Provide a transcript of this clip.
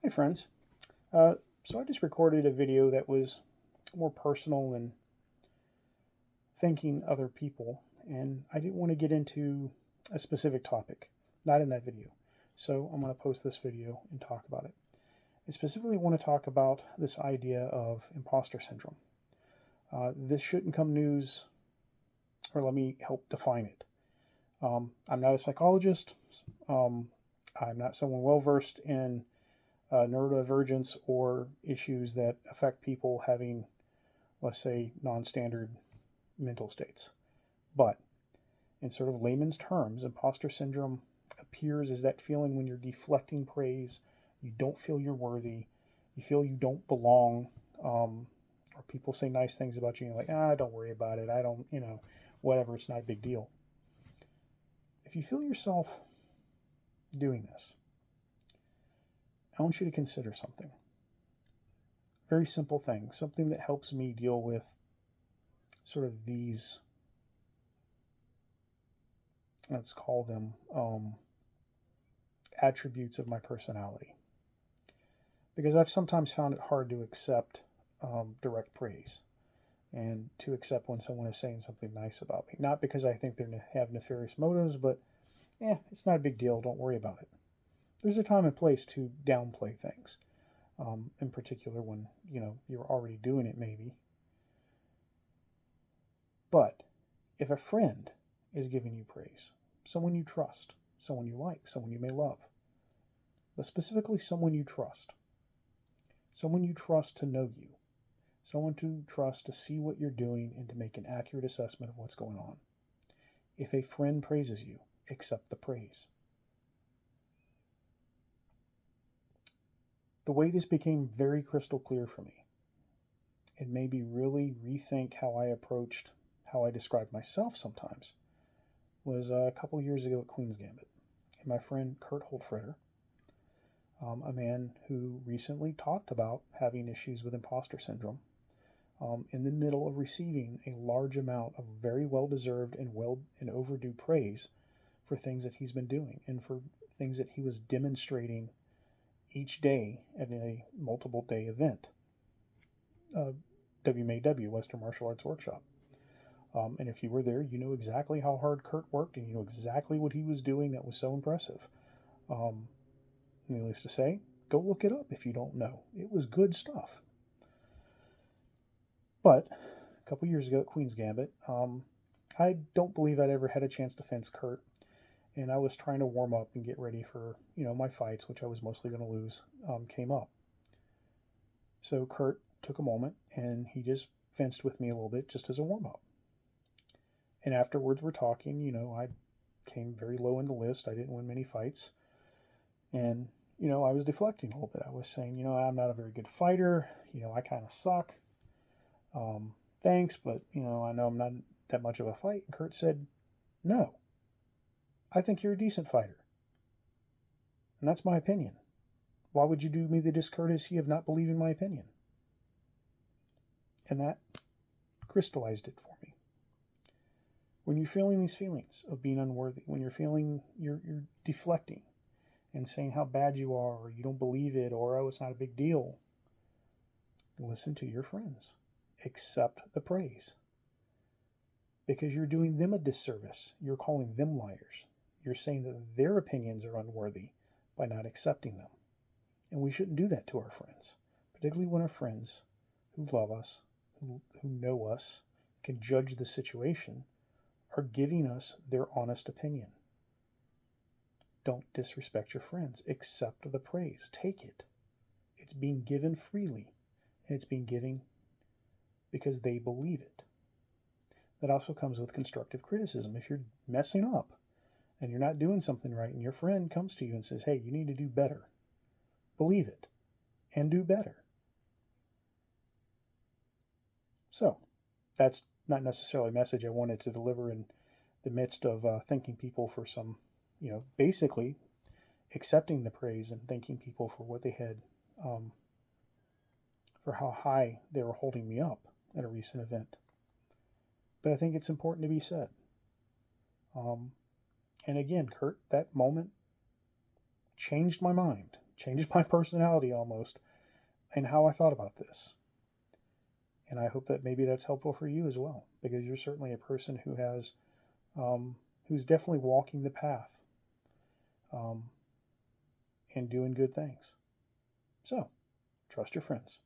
Hi, friends. So I just recorded a video that was more personal and thanking other people, and I didn't want to get into a specific topic, not in that video. So I'm going to post this video and talk about it. I specifically want to talk about this idea of imposter syndrome. This shouldn't come news, or let me help define it. I'm not a psychologist. I'm not someone well versed in neurodivergence or issues that affect people having, let's say, non-standard mental states. But in sort of layman's terms, imposter syndrome appears as that feeling when you're deflecting praise, you don't feel you're worthy, you feel you don't belong, or people say nice things about you, and you're like, don't worry about it, I don't, whatever, it's not a big deal. If you feel yourself doing this, I want you to consider something. Very simple thing, something that helps me deal with sort of these, let's call them attributes of my personality. Because I've sometimes found it hard to accept direct praise and to accept when someone is saying something nice about me. Not because I think they have nefarious motives, but it's not a big deal, don't worry about it. There's a time and place to downplay things, in particular when, you're already doing it maybe. But if a friend is giving you praise, someone you trust, someone you like, someone you may love, but specifically someone you trust to know you, someone to trust to see what you're doing and to make an accurate assessment of what's going on. If a friend praises you, accept the praise. The way this became very crystal clear for me, it made me really rethink how I described myself sometimes, was a couple years ago at Queen's Gambit. And my friend Kurt Holtfritter, a man who recently talked about having issues with imposter syndrome, in the middle of receiving a large amount of very well-deserved and overdue praise for things that he's been doing and for things that he was demonstrating each day at a multiple day event, WMAW, Western Martial Arts Workshop. And if you were there, you know exactly how hard Kurt worked and you know exactly what he was doing that was so impressive. Needless to say, go look it up if you don't know. It was good stuff. But a couple years ago at Queen's Gambit, I don't believe I'd ever had a chance to fence Kurt. And I was trying to warm up and get ready for, my fights, which I was mostly going to lose, came up. So Kurt took a moment and he just fenced with me a little bit just as a warm-up. And afterwards we're talking, I came very low in the list. I didn't win many fights. And, I was deflecting a little bit. I was saying, I'm not a very good fighter. I kind of suck. Thanks, but, I know I'm not that much of a fight. And Kurt said, no. I think you're a decent fighter. And that's my opinion. Why would you do me the discourtesy of not believing my opinion? And that crystallized it for me. When you're feeling these feelings of being unworthy, when you're feeling you're deflecting and saying how bad you are, or you don't believe it, or it's not a big deal, listen to your friends. Accept the praise. Because you're doing them a disservice. You're calling them liars. You're saying that their opinions are unworthy by not accepting them. And we shouldn't do that to our friends, particularly when our friends who love us, who know us, can judge the situation, are giving us their honest opinion. Don't disrespect your friends. Accept the praise. Take it. It's being given freely, and it's being given because they believe it. That also comes with constructive criticism. If you're messing up and you're not doing something right and your friend comes to you and says, hey, you need to do better, believe it and do better. So that's not necessarily a message I wanted to deliver in the midst of thanking people for some, basically accepting the praise and thanking people for what they had, for how high they were holding me up at a recent event. But I think it's important to be said. And again, Kurt, that moment changed my mind, changed my personality almost and how I thought about this. And I hope that maybe that's helpful for you as well, because you're certainly a person who has, who's definitely walking the path and doing good things. So, trust your friends.